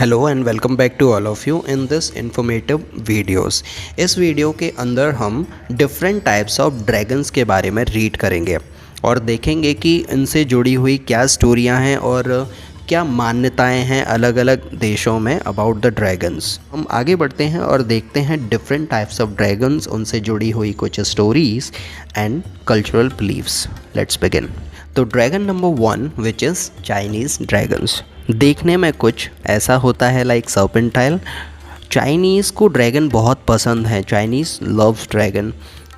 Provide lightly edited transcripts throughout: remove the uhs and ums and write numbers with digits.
Hello and welcome back to all of you in this informative videos. इस video के अंदर हम different types of dragons के बारे में रीड करेंगे और देखेंगे कि इनसे जुड़ी हुई क्या स्टोरियां हैं और क्या मान्यताएं हैं अलग अलग देशों में अबाउट द ड्रैगन्स। हम आगे बढ़ते हैं और देखते हैं डिफरेंट टाइप्स ऑफ ड्रैगन्स, उनसे जुड़ी हुई कुछ stories and cultural beliefs. Let's begin. तो dragon number 1 which is Chinese dragons. देखने में कुछ ऐसा होता है लाइक सर्पेंटाइल। चाइनीज़ को ड्रैगन बहुत पसंद है। Chinese loves dragon.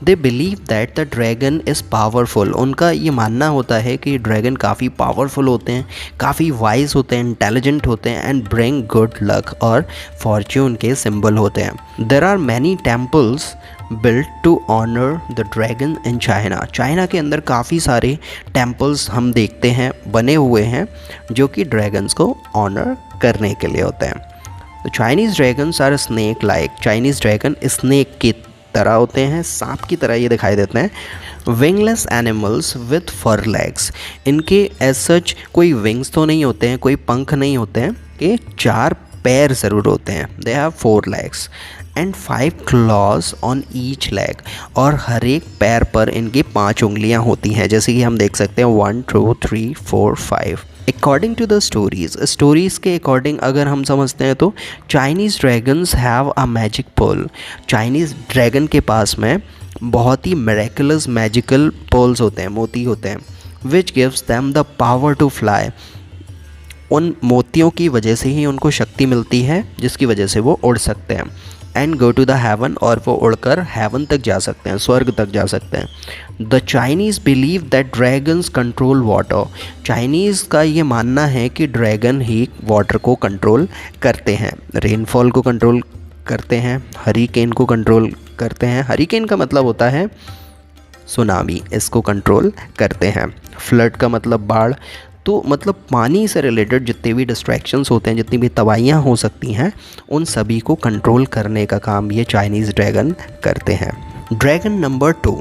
They believe that the dragon is powerful. उनका ये मानना होता है कि ड्रैगन काफ़ी पावरफुल होते हैं, काफ़ी वाइज होते हैं, इंटेलिजेंट होते हैं एंड ब्रिंग गुड लक और फॉर्च्यून के सिंबल होते हैं। There are many temples built to honour the dragon in China. China के अंदर काफ़ी सारे टेम्पल्स हम देखते हैं बने हुए हैं जो कि ड्रैगन्स को ऑनर करने के लिए होते हैं। तो Chinese dragons are snake like. Chinese dragon snake की तरह होते हैं, सांप की तरह ये दिखाई देते हैं। Wingless animals with four legs. इनके एज सच कोई विंग्स तो नहीं होते हैं, कोई पंख नहीं होते हैं, कि 4 पैर ज़रूर होते हैं। They have 4 legs and 5 claws on each leg. और हर एक पैर पर इनकी 5 उंगलियां होती हैं, जैसे कि हम देख सकते हैं 1 2 3 4 5। अकॉर्डिंग टू द स्टोरीज़ के अकॉर्डिंग अगर हम समझते हैं तो Chinese dragons have a magic Perl. Chinese dragon के पास में बहुत ही मेरेकुलस मैजिकल पर्ल्स होते हैं, मोती होते हैं, which gives them the power to fly. उन मोतियों की वजह से ही उनको शक्ति मिलती है जिसकी वजह से वो उड़ सकते हैं and go to the heaven, और वो उड़कर हेवन तक जा सकते हैं, स्वर्ग तक जा सकते हैं। The Chinese believe that dragons control water. Chinese का ये मानना है कि ड्रैगन ही वाटर को कंट्रोल करते हैं, रेनफॉल को कंट्रोल करते हैं, हरिकेन को कंट्रोल करते हैं। हरिकेन का मतलब होता है सुनामी, इसको कंट्रोल करते हैं। फ्लड का मतलब बाढ़। तो मतलब पानी से रिलेटेड जितने भी डिस्ट्रैक्शंस होते हैं, जितनी भी तबाहियाँ हो सकती हैं, उन सभी को कंट्रोल करने का काम ये चाइनीज़ ड्रैगन करते हैं। Dragon number 2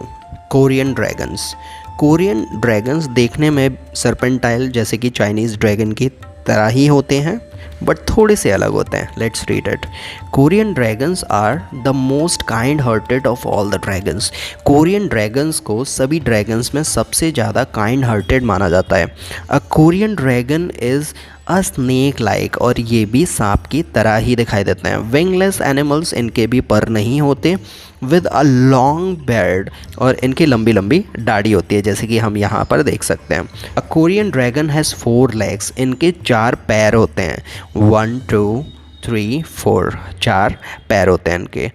Korean dragons. Korean dragons देखने में सर्पेंटाइल जैसे कि चाइनीज़ ड्रैगन की तरह ही होते हैं बट थोड़े से अलग होते हैं। Let's read it. Korean dragons are the most kind hearted of all the dragons. Korean dragons को सभी ड्रैगन्स में सबसे ज़्यादा काइंड हार्टेड माना जाता है। A Korean dragon is a snake like, और ये भी सांप की तरह ही दिखाई देते हैं। विंगलेस एनिमल्स, इनके भी पर नहीं होते। विद अ लॉन्ग बेर्ड, और इनकी लंबी लंबी दाढ़ी होती है जैसे कि हम यहाँ पर देख सकते हैं। अ कोरियन ड्रैगन हैज़ 4 legs। इनके 4 पैर होते हैं। 1 2 3 4, 4 पैर होते हैं इनके।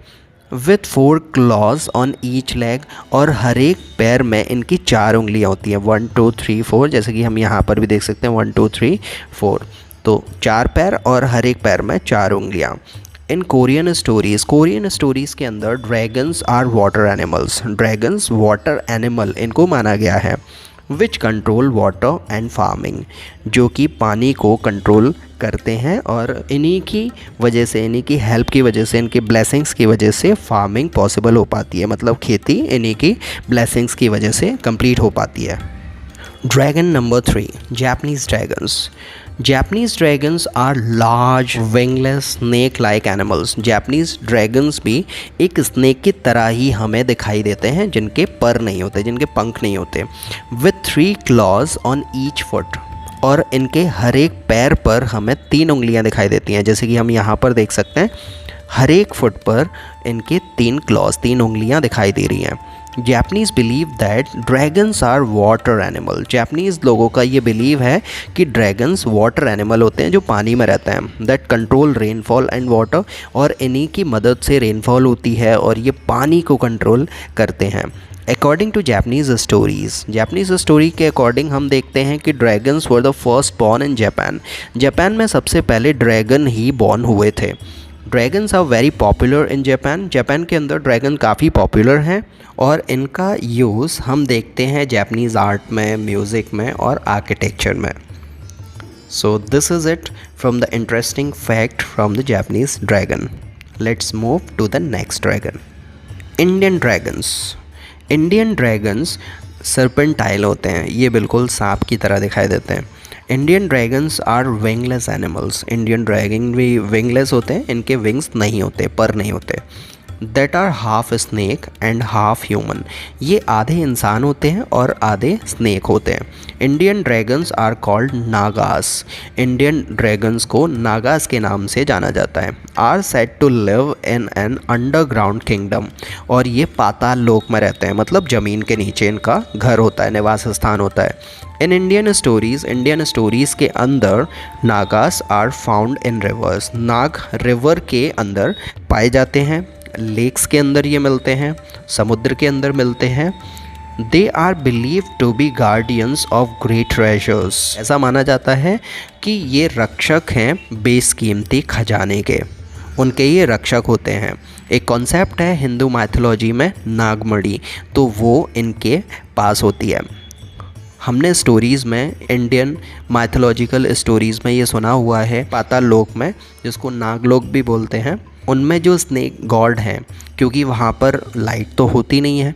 With 4 claws on each leg, और हर एक पैर में इनकी 4 उंगलियां होती हैं। 1 2 3 4, जैसे कि हम यहाँ पर भी देख सकते हैं 1 2 3 4। तो 4 पैर और हर एक पैर में 4 उंगलियां। इन कोरियन स्टोरीज़ के अंदर dragons are water animals. Dragons water animal इनको माना गया है। Which control water and farming, जो कि पानी को कंट्रोल करते हैं, और इन्हीं की वजह से, इन्हीं की हेल्प की वजह से, इनके ब्लेसिंग्स की वजह से फार्मिंग पॉसिबल हो पाती है। मतलब खेती इन्हीं की ब्लेसिंग्स की वजह से कंप्लीट हो पाती है। Dragon number 3 Japanese dragons. Japanese dragons are large wingless snake like animals. Japanese dragons भी एक स्नेक की तरह ही हमें दिखाई देते हैं, जिनके पर नहीं होते, जिनके पंख नहीं होते। With 3 claws on each foot, और इनके हर एक पैर पर हमें 3 उंगलियां दिखाई देती हैं, जैसे कि हम यहाँ पर देख सकते हैं। हर एक फुट पर इनके 3 claws, 3 उंगलियां दिखाई दे रही हैं। Japanese believe that dragons are water animal. Japanese लोगों का ये बिलीव है कि ड्रैगन्स वाटर एनिमल होते हैं जो पानी में रहते हैं। That control rainfall and water, और इन्हीं की मदद से रेनफॉल होती है और ये पानी को कंट्रोल करते हैं। अकॉर्डिंग टू जापानीज़ स्टोरी के अकॉर्डिंग हम देखते हैं कि dragons were the first born in Japan. Japan में सबसे पहले ड्रैगन ही बॉर्न हुए थे। Dragons are very popular in Japan. Japan के अंदर ड्रैगन काफ़ी पॉपुलर हैं, और इनका यूज़ हम देखते हैं जापानीज़ आर्ट में, म्यूज़िक में और आर्किटेक्चर में। So this is it from the interesting fact from the Japanese dragon. Let's move to the next dragon, Indian dragons. Indian dragons serpentine होते हैं, ये बिल्कुल सांप की तरह दिखाई देते हैं। Indian dragons are wingless animals, Indian dragon भी विंगलेस होते हैं, इनके विंग्स नहीं होते, पर नहीं होते। That are half snake and half human, ये आधे इंसान होते हैं और आधे स्नैक होते हैं। Indian dragons are called Nagas, Indian dragons को नागास के नाम से जाना जाता है। Are said to live in an underground kingdom, और ये पाताल लोक में रहते हैं, मतलब ज़मीन के नीचे इनका घर होता है, निवास स्थान होता है। इन इंडियन स्टोरीज़ के अंदर Nagas are found in rivers, नाग रिवर के अंदर पाए जाते हैं, लेक्स के अंदर ये मिलते हैं, समुद्र के अंदर मिलते हैं। They are believe to be guardians of great treasures, ऐसा माना जाता है कि ये रक्षक हैं बेशकीमती खजाने के, उनके ये रक्षक होते हैं। एक कॉन्सेप्ट है हिंदू मैथोलॉजी में नागमणि, तो वो इनके पास होती है। हमने स्टोरीज़ में, इंडियन माइथोलॉजिकल स्टोरीज़ में ये सुना हुआ है, पाताल लोक में, जिसको नागलोक भी बोलते हैं, उनमें जो स्नेक गॉड हैं, क्योंकि वहाँ पर लाइट तो होती नहीं है,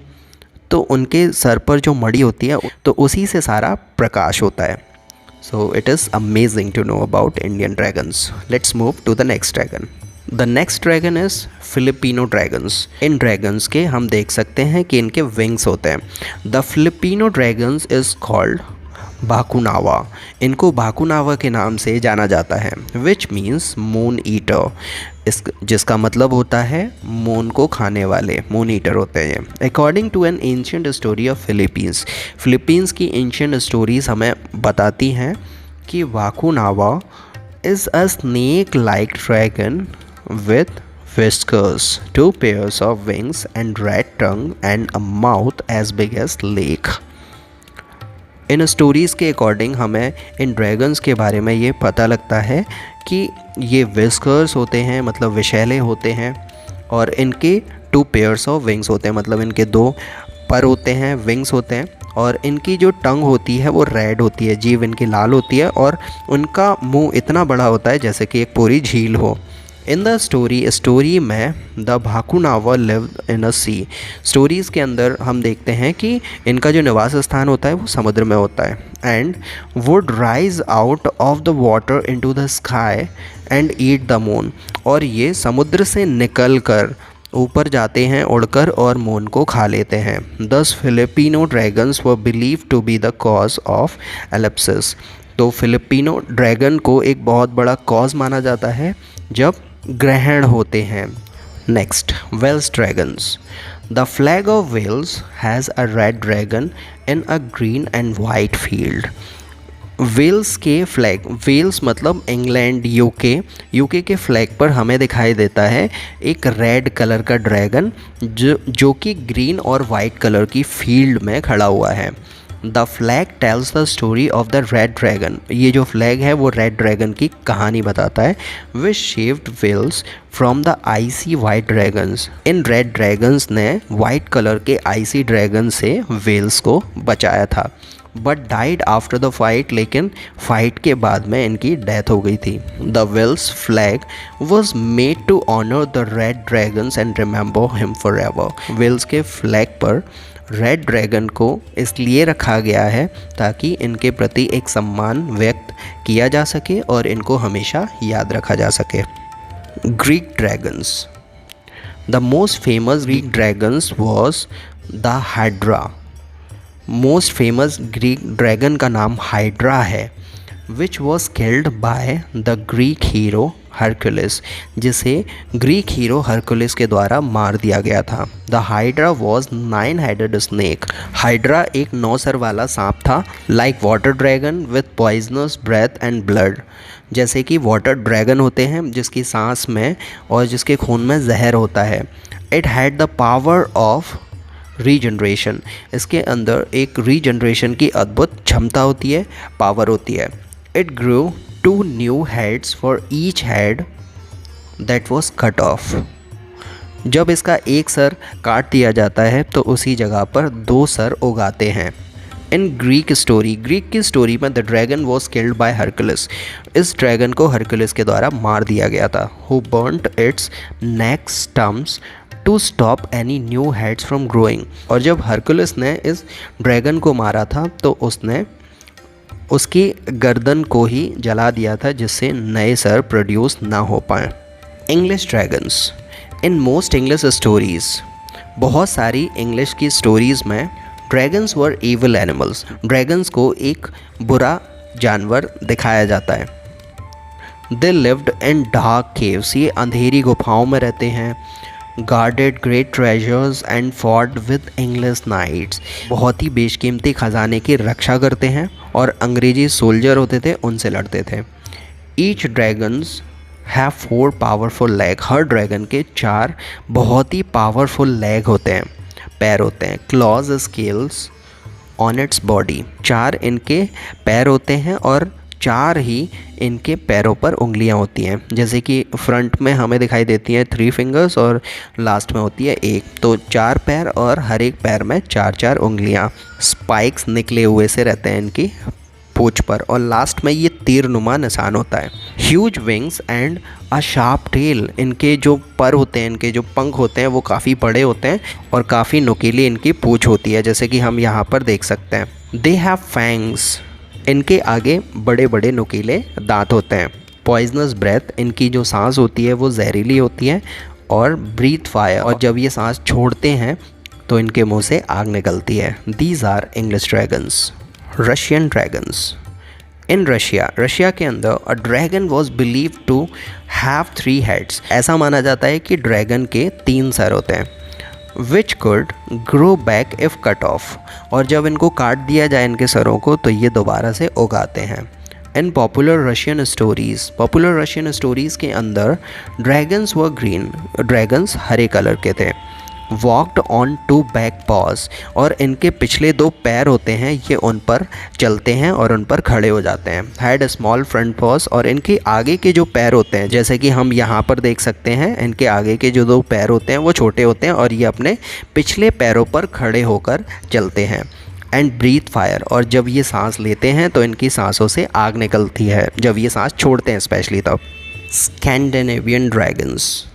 तो उनके सर पर जो मणि होती है तो उसी से सारा प्रकाश होता है। So it is amazing to know about Indian dragons. Let's move to the next dragon. The next dragon is Filipino dragons. इन ड्रैगन्स के हम देख सकते हैं कि इनके विंग्स होते हैं। The Filipino dragons is called Bakunawa, इनको भाकुनावा के नाम से जाना जाता है, विच मीन्स मून ईटर, जिसका मतलब होता है मून को खाने वाले, मून ईटर होते हैं। According to an ancient story of Philippines, Philippines की एंशिएंट स्टोरीज हमें बताती हैं कि Bakunawa is a snake like dragon with whiskers, 2 pairs of wings and red tongue and a mouth as big as lake। In stories के according हमें इन dragons के बारे में ये पता लगता है कि ये विस्कर्स होते हैं, मतलब विशैले होते हैं, और इनके 2 पेयर्स ऑफ विंग्स होते हैं, मतलब इनके 2 पर होते हैं, विंग्स होते हैं, और इनकी जो टंग होती है वो रेड होती है, जीभ इनकी लाल होती है, और उनका मुंह इतना बड़ा होता है जैसे कि एक पूरी झील हो। इन द स्टोरी में the Bakunawa lived in a sea, stories के अंदर हम देखते हैं कि इनका जो निवास स्थान होता है वो समुद्र में होता है। And would rise out of the water into the sky and eat the moon, और ये समुद्र से निकल कर ऊपर जाते हैं उड़कर और मून को खा लेते हैं। These Filipino dragons were believe to be the cause of eclipses, तो फिलिपिनो ड्रैगन को एक बहुत बड़ा कॉज माना जाता है जब ग्रहण होते हैं। Next, Wales dragons. The flag of Wales has a red dragon in a green and white field. Wales के फ्लैग, वेल्स मतलब इंग्लैंड, यूके के फ्लैग पर हमें दिखाई देता है एक रेड कलर का ड्रैगन जो कि ग्रीन और वाइट कलर की फील्ड में खड़ा हुआ है। The flag tells the story of the red dragon, ये जो फ्लैग है वो रेड ड्रैगन की कहानी बताता है, which saved Wales from the icy white dragons. इन रेड ड्रैगन्स ने वाइट कलर के आइसी ड्रैगन से वेल्स को बचाया था, but died after the fight, लेकिन फाइट के बाद में इनकी डेथ हो गई थी। The Wales flag was made to honour the red dragons and remember him forever. Wales के फ्लैग पर रेड ड्रैगन को इसलिए रखा गया है ताकि इनके प्रति एक सम्मान व्यक्त किया जा सके और इनको हमेशा याद रखा जा सके। Greek dragons. The most famous Greek dragons was the hydra. Most famous Greek dragon का नाम हाइड्रा है, which was killed by the Greek hero Hercules, जिसे ग्रीक हीरो हरकुलिस के द्वारा मार दिया गया था। The hydra was 9-headed snake. हाइड्रा एक 9 सर वाला सांप था, like water dragon with poisonous breath and blood, जैसे कि वाटर ड्रैगन होते हैं जिसकी सांस में और जिसके खून में जहर होता है। It had the power of regeneration, इसके अंदर एक रीजनरेशन की अद्भुत क्षमता होती है, पावर होती है। It grew 2 new heads for each head that was cut off। जब इसका एक सर काट दिया जाता है तो उसी जगह पर 2 सर उगाते हैं। इन ग्रीक की स्टोरी में the dragon was killed by Hercules, इस ड्रैगन को हरकुलिस के द्वारा मार दिया गया था। Who burnt its neck stumps to stop any new heads from growing, और जब हरकुलिस ने इस ड्रैगन को मारा था तो उसने उसकी गर्दन को ही जला दिया था जिससे नए सर प्रोड्यूस ना हो पाए। English dragons. In most English stories, बहुत सारी इंग्लिश की स्टोरीज़ में dragons were evil animals, dragons को एक बुरा जानवर दिखाया जाता है। They lived in dark caves, ये अंधेरी गुफाओं में रहते हैं। Guarded great treasures and fought with English knights, बहुत ही बेशकीमती ख़जाने की रक्षा करते हैं और अंग्रेजी सोल्जर होते थे उनसे लड़ते थे। Each dragons have 4 powerful leg, her dragon के 4 बहुत ही पावरफुल लेग होते हैं, पैर होते हैं। Clause scales on its body, 4 इनके पैर होते हैं और 4 ही इनके पैरों पर उंगलियां होती हैं। जैसे कि फ्रंट में हमें दिखाई देती हैं 3 फिंगर्स और लास्ट में होती है 1, तो 4 पैर और हर एक पैर में 4-4 उंगलियां। स्पाइक्स निकले हुए से रहते हैं इनकी पूंछ पर और लास्ट में ये तीरनुमा निशान होता है। Huge wings and a sharp tail, इनके जो पर होते हैं, इनके जो पंख होते हैं वो काफ़ी बड़े होते हैं और काफ़ी नुकीली इनकी पूंछ होती है, जैसे कि हम यहाँ पर देख सकते हैं। दे हैव फैंग्स, इनके आगे बड़े बड़े नुकीले दांत होते हैं। पॉइजनस ब्रेथ, इनकी जो सांस होती है वो जहरीली होती है। और ब्रीथ फायर, और जब ये सांस छोड़ते हैं तो इनके मुंह से आग निकलती है। These are English dragons. Russian dragons. In Russia के अंदर a dragon was believe to have 3 heads, ऐसा माना जाता है कि ड्रैगन के 3 सर होते हैं। Which could grow back if cut off, और जब इनको काट दिया जाए इनके सरों को तो ये दोबारा से उगाते हैं। इन पॉपुलर रशियन स्टोरीज़ के अंदर ड्रैगन्स व ग्रीन, ड्रैगन्स हरे कलर के थे। वॉक्ड ऑन 2 बैक पॉज, और इनके पिछले 2 पैर होते हैं ये उन पर चलते हैं और उन पर खड़े हो जाते हैं। हैड स्मॉल फ्रंट पॉज, और इनके आगे के जो पैर होते हैं जैसे कि हम यहाँ पर देख सकते हैं, इनके आगे के जो 2 पैर होते हैं वो छोटे होते हैं और ये अपने पिछले पैरों पर खड़े होकर चलते हैं। एंड ब्रीथ फायर, और जब ये सांस लेते हैं तो इनकी सांसों से आग निकलती है, जब ये सांस छोड़ते हैं स्पेशली तब। Scandinavian dragons.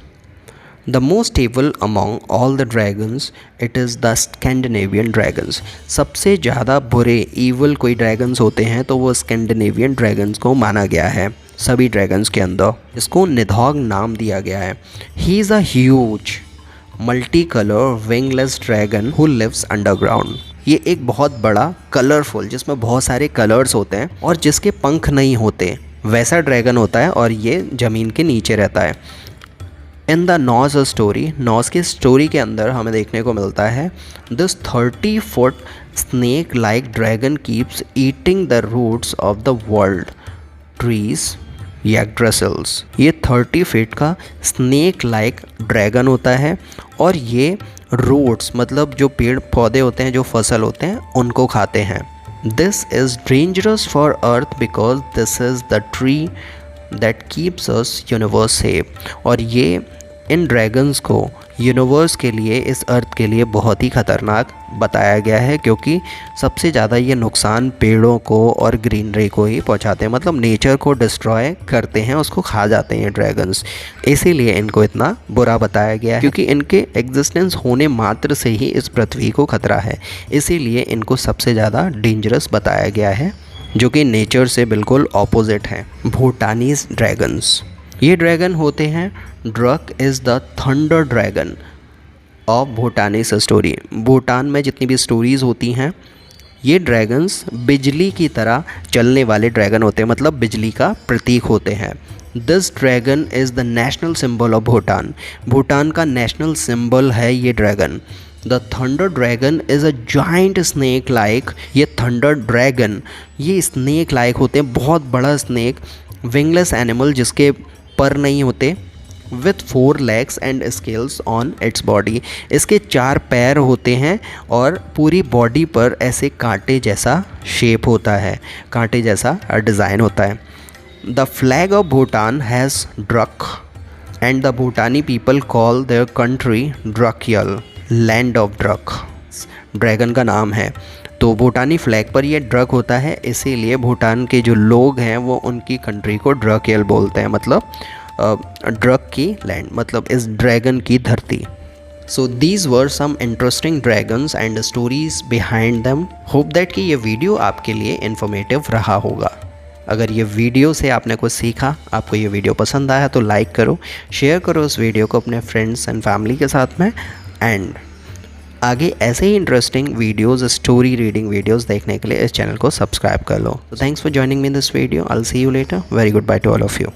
The most evil among all the dragons, it is the Scandinavian dragons. सबसे ज़्यादा बुरे evil कोई dragons होते हैं तो वो Scandinavian dragons को माना गया है सभी dragons के अंदर। इसको निधॉग नाम दिया गया है। He is a huge multicolor wingless dragon who lives underground. ये एक बहुत बड़ा कलरफुल, जिसमें बहुत सारे कलर्स होते हैं और जिसके पंख नहीं होते, वैसा ड्रैगन होता है और ये ज़मीन के नीचे रहता है। इन द नॉज स्टोरी, नॉज की स्टोरी के अंदर हमें देखने को मिलता है this 30 foot snake like dragon keeps eating the roots of the world trees Yggdrasils. ये 30 फीट का स्नेक लाइक ड्रैगन होता है और ये रूट्स मतलब जो पेड़ पौधे होते हैं, जो फसल होते हैं, उनको खाते हैं। This is dangerous for earth because this is the tree that keeps us universe safe. और ये इन ड्रैगन्स को यूनिवर्स के लिए, इस अर्थ के लिए बहुत ही ख़तरनाक बताया गया है, क्योंकि सबसे ज़्यादा ये नुकसान पेड़ों को और ग्रीनरी को ही पहुंचाते हैं, मतलब नेचर को डिस्ट्रॉय करते हैं, उसको खा जाते हैं ये ड्रैगन्स। इसीलिए इनको इतना बुरा बताया गया है, क्योंकि इनके एग्जिस्टेंस होने मात्र से ही इस पृथ्वी को खतरा है, इसीलिए इनको सबसे ज़्यादा डेंजरस बताया गया है, जो कि नेचर से बिल्कुल ऑपोजिट हैं। भूटानीज ड्रैगन्स। ये ड्रैगन होते हैं, drug is the thunder dragon of भूटानीज story. Bhutan में जितनी भी स्टोरीज़ होती हैं, ये ड्रैगन्स बिजली की तरह चलने वाले ड्रैगन होते हैं, मतलब बिजली का प्रतीक होते हैं। This dragon is the national symbol of Bhutan. Bhutan का नेशनल सिंबल है ये dragon. The thunder dragon is a giant snake like. ये थंडर ड्रैगन, ये स्नैक लाइक होते हैं, बहुत बड़ा स्नैक, विंगलेस एनिमल जिसके पर नहीं होते, with 4 legs and scales on its body. इसके 4 पैर होते हैं और पूरी बॉडी पर ऐसे कांटे जैसा शेप होता है, कांटे जैसा डिज़ाइन होता है। The flag of Bhutan has Druk and the Bhutani people call their country Drukyul, land of Druk dragon का नाम है। तो भूटानी फ्लैग पर ये ड्रक होता है, इसीलिए भूटान के जो लोग हैं वो उनकी कंट्री को ड्रकयल बोलते हैं, मतलब ड्रक की लैंड, मतलब इस ड्रैगन की धरती। So these were some interesting dragons and stories behind them. Hope that कि ये वीडियो आपके लिए इन्फॉर्मेटिव रहा होगा। अगर ये वीडियो से आपने कुछ सीखा, आपको ये वीडियो पसंद आया तो लाइक करो, शेयर करो इस वीडियो को अपने फ्रेंड्स एंड फैमिली के साथ में। एंड आगे ऐसे ही interesting videos, story reading videos देखने के लिए इस चैनल को सब्सक्राइब कर लो। Thanks for joining me in this video. I will see you later. Very goodbye to all of you.